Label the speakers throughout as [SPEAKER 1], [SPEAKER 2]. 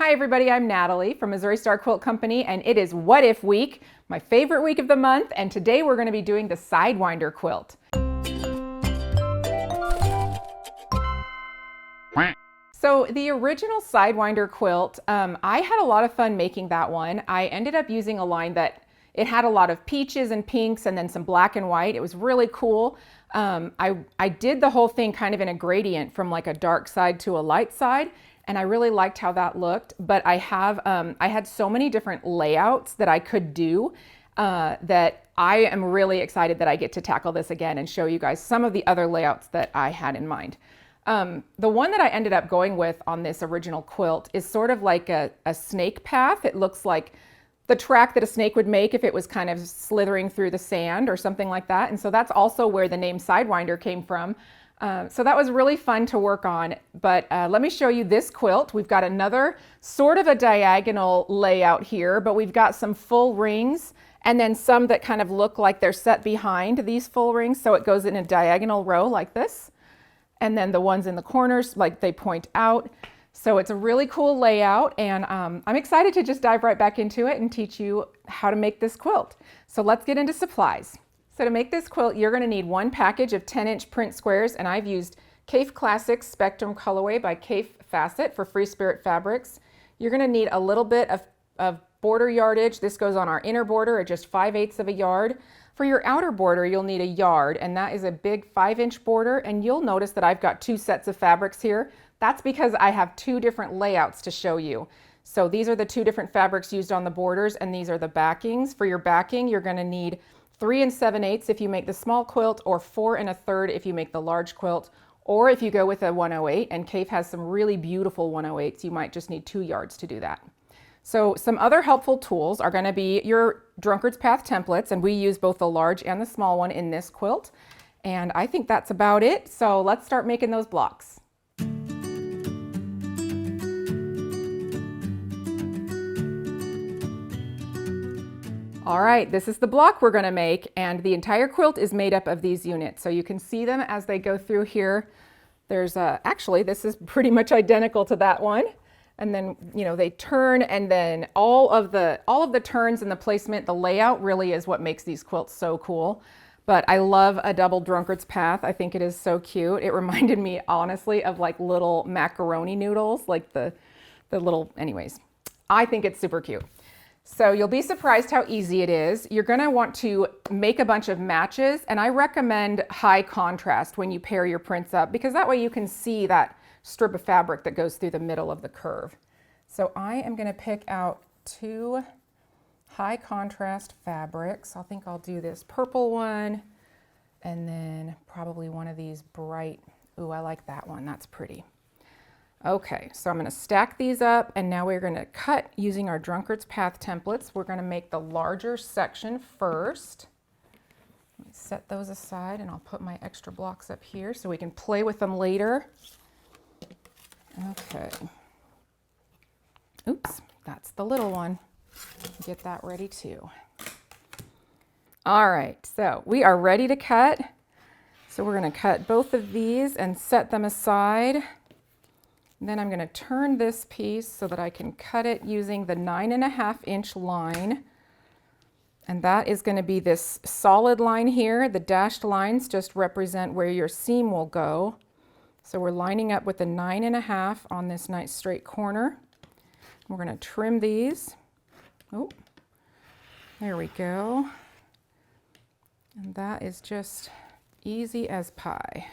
[SPEAKER 1] Hi everybody, I'm Natalie from Missouri Star Quilt Company, and it is What If Week, my favorite week of the month, and today we're going to be doing the Sidewinder quilt. So the original Sidewinder quilt, I had a lot of fun making that one. I ended up using a line that it had a lot of peaches and pinks and then some black and white. It was really cool. I did the whole thing kind of in a gradient from like a dark side to a light side, and I really liked how that looked. But I had so many different layouts that I could do that I am really excited that I get to tackle this again and show you guys some of the other layouts that I had in mind. The one that I ended up going with on this original quilt is sort of like a snake path. It looks like the track that a snake would make if it was kind of slithering through the sand or something like that. And so that's also where the name Sidewinder came from. So that was really fun to work on. But let me show you this quilt. We've got another sort of a diagonal layout here, but we've got some full rings and then some that kind of look like they're set behind these full rings. So it goes in a diagonal row like this. And then the ones in the corners, like they point out. So it's a really cool layout, and I'm excited to just dive right back into it and teach you how to make this quilt. So let's get into supplies. So to make this quilt, you're going to need one package of 10-inch print squares, and I've used Kaffe Classic Spectrum Colorway by Kaffe Fassett for Free Spirit Fabrics. You're going to need a little bit of border yardage. This goes on our inner border at just 5/8 of a yard. For your outer border, you'll need a yard, and that is a big 5-inch border, and you'll notice that I've got two sets of fabrics here. That's because I have two different layouts to show you. So these are the two different fabrics used on the borders, and these are the backings. For your backing, you're going to need 3 7/8 if you make the small quilt, or 4 1/3 if you make the large quilt, or if you go with a 108, and Kaffe has some really beautiful 108s, you might just need 2 yards to do that. So some other helpful tools are going to be your Drunkard's Path templates, and we use both the large and the small one in this quilt. And I think that's about it. So let's start making those blocks. All right, this is the block we're going to make, and the entire quilt is made up of these units. So you can see them as they go through here. There's actually, this is pretty much identical to that one. And then, you know, they turn, and then all of the turns and the placement, the layout really is what makes these quilts so cool. But I love a double Drunkard's Path. I think it is so cute. It reminded me, honestly, of like little macaroni noodles, like the little, anyways. I think it's super cute. So you'll be surprised how easy it is. You're gonna want to make a bunch of matches, and I recommend high contrast when you pair your prints up, because that way you can see that strip of fabric that goes through the middle of the curve. So I am going to pick out 2 high contrast fabrics. I think I'll do this purple one, and then probably one of these bright, ooh, I like that one, that's pretty. Okay, so I'm going to stack these up, and now we're going to cut using our Drunkard's Path templates. We're going to make the larger section first. Let me set those aside, and I'll put my extra blocks up here so we can play with them later. Okay. Oops, that's the little one. Get that ready too. All right, so we are ready to cut. So we're going to cut both of these and set them aside. And then I'm going to turn this piece so that I can cut it using the 9.5-inch line. And that is going to be this solid line here. The dashed lines just represent where your seam will go. So we're lining up with the 9.5 on this nice straight corner. We're going to trim these. Oh, there we go. And that is just easy as pie.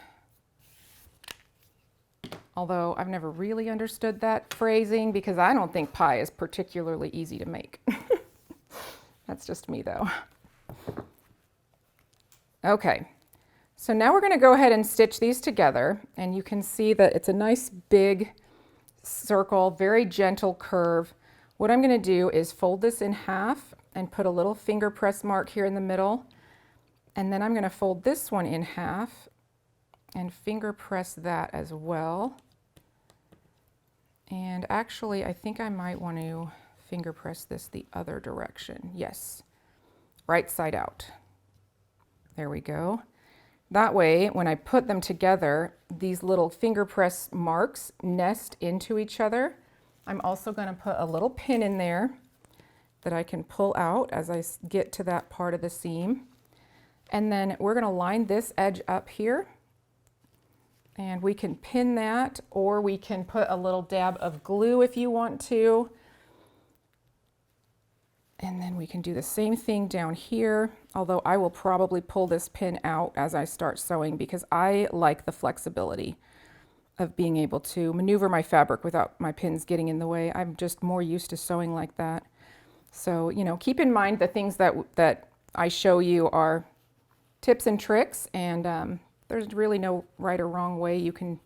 [SPEAKER 1] Although I've never really understood that phrasing, because I don't think pie is particularly easy to make. That's just me though. Okay. So now we're going to go ahead and stitch these together, and you can see that it's a nice big circle, very gentle curve. What I'm going to do is fold this in half and put a little finger press mark here in the middle, and then I'm going to fold this one in half and finger press that as well. And actually, I think I might want to finger press this the other direction. Yes, right side out. There we go. That way, when I put them together, these little finger press marks nest into each other, I'm also going to put a little pin in there that I can pull out as I get to that part of the seam. And then we're going to line this edge up here. And we can pin that, or we can put a little dab of glue if you want to. And then we can do the same thing down here, although I will probably pull this pin out as I start sewing because I like the flexibility of being able to maneuver my fabric without my pins getting in the way. I'm just more used to sewing like that. So, you know, keep in mind the things that I show you are tips and tricks, and there's really no right or wrong way. You can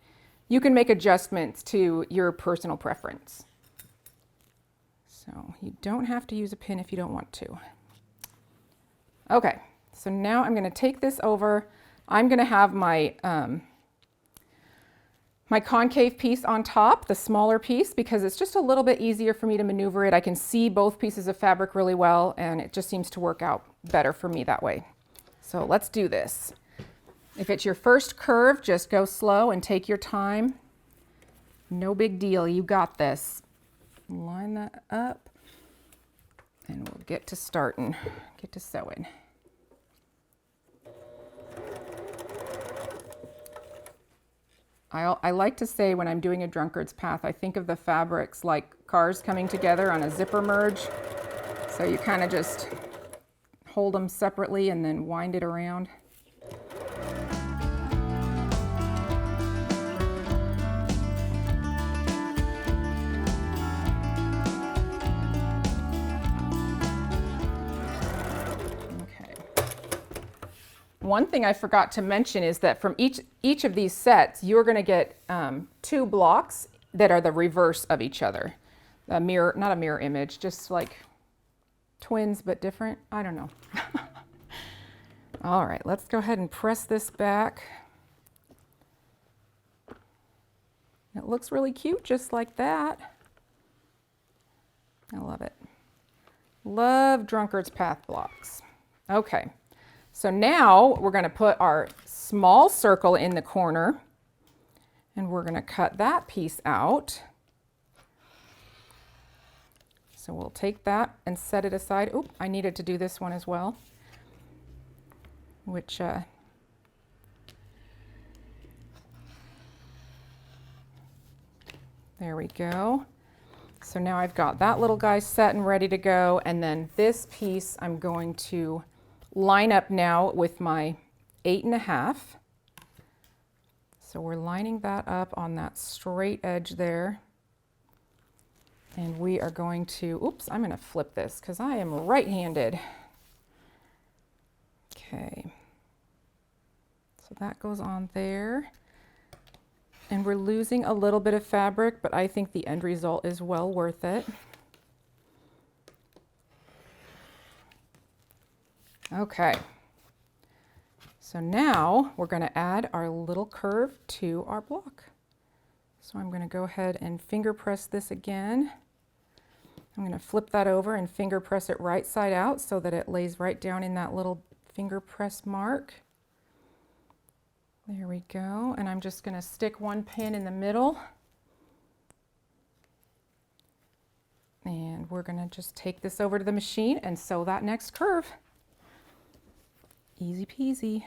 [SPEAKER 1] make adjustments to your personal preference. So you don't have to use a pin if you don't want to. Okay, so now I'm going to take this over. I'm going to have my my concave piece on top, the smaller piece, because it's just a little bit easier for me to maneuver it. I can see both pieces of fabric really well, and it just seems to work out better for me that way. So let's do this. If it's your first curve, just go slow and take your time. No big deal, you got this. Line that up, and we'll get to starting, get to sewing. I like to say when I'm doing a drunkard's path, I think of the fabrics like cars coming together on a zipper merge. So you kind of just hold them separately and then wind it around. One thing I forgot to mention is that from each of these sets, you're going to get 2 blocks that are the reverse of each other. A mirror, not a mirror image, just like twins but different. I don't know. All right, let's go ahead and press this back. It looks really cute just like that. I love it. Love Drunkard's Path blocks. Okay. So now we're going to put our small circle in the corner, and we're going to cut that piece out. So we'll take that and set it aside. Oop, I needed to do this one as well, which there we go. So now I've got that little guy set and ready to go, and then this piece I'm going to line up now with my 8.5. So we're lining that up on that straight edge there. And we are going to, oops, I'm going to flip this because I am right-handed. Okay. So that goes on there. And we're losing a little bit of fabric, but I think the end result is well worth it. Okay, so now we're going to add our little curve to our block. So I'm going to go ahead and finger press this again. I'm going to flip that over and finger press it right side out so that it lays right down in that little finger press mark. There we go, and I'm just going to stick one pin in the middle. And we're going to just take this over to the machine and sew that next curve. Easy peasy.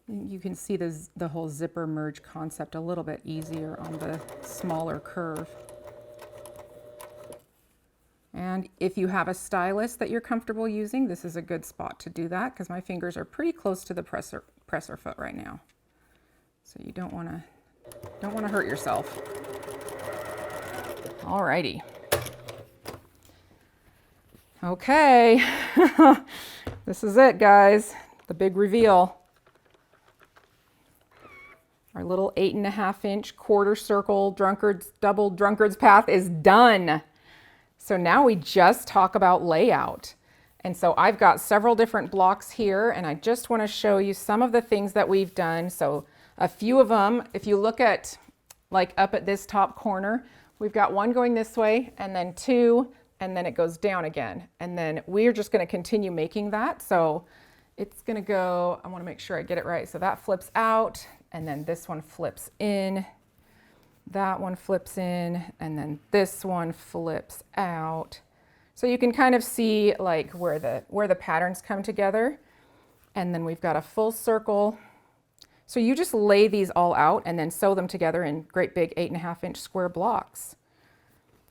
[SPEAKER 1] You can see the whole zipper merge concept a little bit easier on the smaller curve. And if you have a stylus that you're comfortable using, this is a good spot to do that because my fingers are pretty close to the presser foot right now. So you don't want to hurt yourself. Alrighty. Okay, this is it, guys. The big reveal. Our little 8.5-inch quarter circle double Drunkard's path is done. So now we just talk about layout. And so I've got several different blocks here, and I just want to show you some of the things that we've done. So a few of them, if you look at like up at this top corner, we've got one going this way and then two, and then it goes down again. And then we're just going to continue making that. So it's going to go, I want to make sure I get it right. So that flips out, and then this one flips in, that one flips in, and then this one flips out. So you can kind of see like where the patterns come together. And then we've got a full circle. So you just lay these all out and then sew them together in great big 8.5-inch square blocks.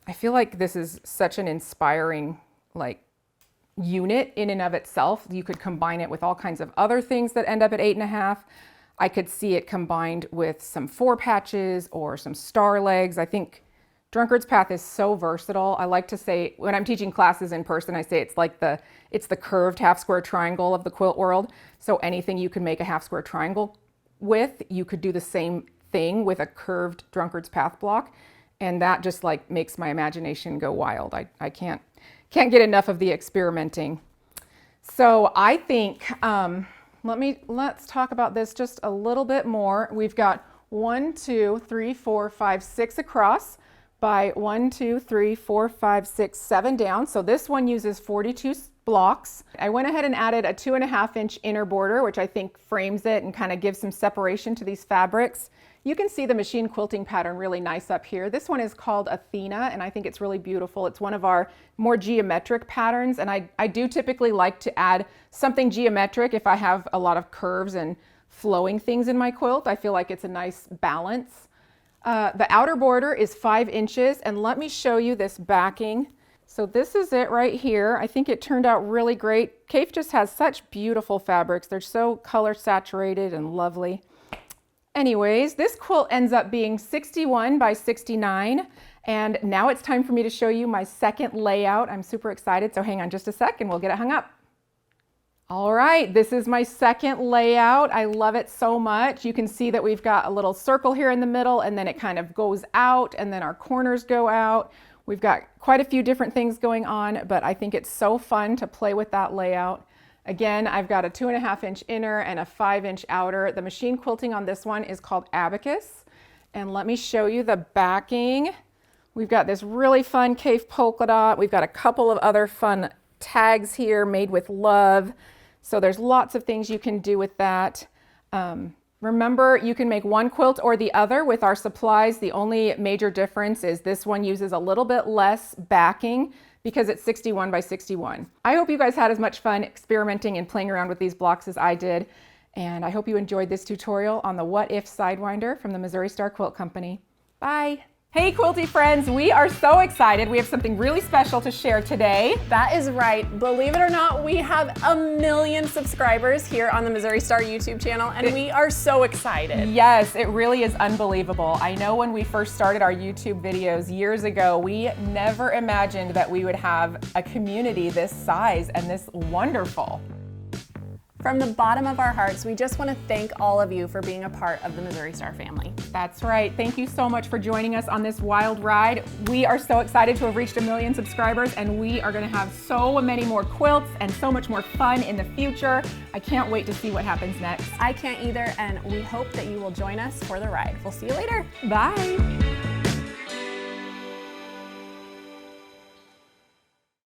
[SPEAKER 1] I feel like this is such an inspiring like unit in and of itself. You could combine it with all kinds of other things that end up at 8.5. I could see it combined with some 4 patches or some star legs. I think Drunkard's path is so versatile. I like to say, when I'm teaching classes in person, I say it's like it's the curved half square triangle of the quilt world. So anything you can make a half square triangle with, you could do the same thing with a curved Drunkard's path block. And that just like makes my imagination go wild. I can't get enough of the experimenting. So I think, let's talk about this just a little bit more. We've got 1, 2, 3, 4, 5, 6 across by 1, 2, 3, 4, 5, 6, 7 down. So this one uses 42 blocks. I went ahead and added a 2.5-inch inner border, which I think frames it and kind of gives some separation to these fabrics. You can see the machine quilting pattern really nice up here. This one is called Athena, and I think it's really beautiful. It's one of our more geometric patterns, and I do typically like to add something geometric if I have a lot of curves and flowing things in my quilt. I feel like it's a nice balance. The outer border is 5 inches, and let me show you this backing. So this is it right here. I think it turned out really great. Kaffe just has such beautiful fabrics. They're so color saturated and lovely. Anyways, this quilt ends up being 61 by 69, and now it's time for me to show you my second layout. I'm super excited, so hang on just a sec and we'll get it hung up. All right, this is my second layout. I love it so much. You can see that we've got a little circle here in the middle, and then it kind of goes out, and then our corners go out. We've got quite a few different things going on, but I think it's so fun to play with that layout. Again, I've got a 2.5-inch inner and a 5-inch outer. The machine quilting on this one is called Abacus. And let me show you the backing. We've got this really fun Kaffe polka dot. We've got a couple of other fun tags here made with love. So there's lots of things you can do with that. Remember, you can make one quilt or the other with our supplies. The only major difference is this one uses a little bit less backing because it's 61 by 61. I hope you guys had as much fun experimenting and playing around with these blocks as I did. And I hope you enjoyed this tutorial on the What If Sidewinder from the Missouri Star Quilt Company. Bye. Hey Quilty friends, we are so excited. We have something really special to share today.
[SPEAKER 2] That is right. Believe it or not, we have 1 million subscribers here on the Missouri Star YouTube channel, and we are so excited.
[SPEAKER 1] Yes, it really is unbelievable. I know when we first started our YouTube videos years ago, we never imagined that we would have a community this size and this wonderful.
[SPEAKER 2] From the bottom of our hearts, we just want to thank all of you for being a part of the Missouri Star family.
[SPEAKER 1] That's right. Thank you so much for joining us on this wild ride. We are so excited to have reached 1 million subscribers, and we are going to have so many more quilts and so much more fun in the future. I can't wait to see what happens next.
[SPEAKER 2] I can't either, and we hope that you will join us for the ride. We'll see you later.
[SPEAKER 1] Bye.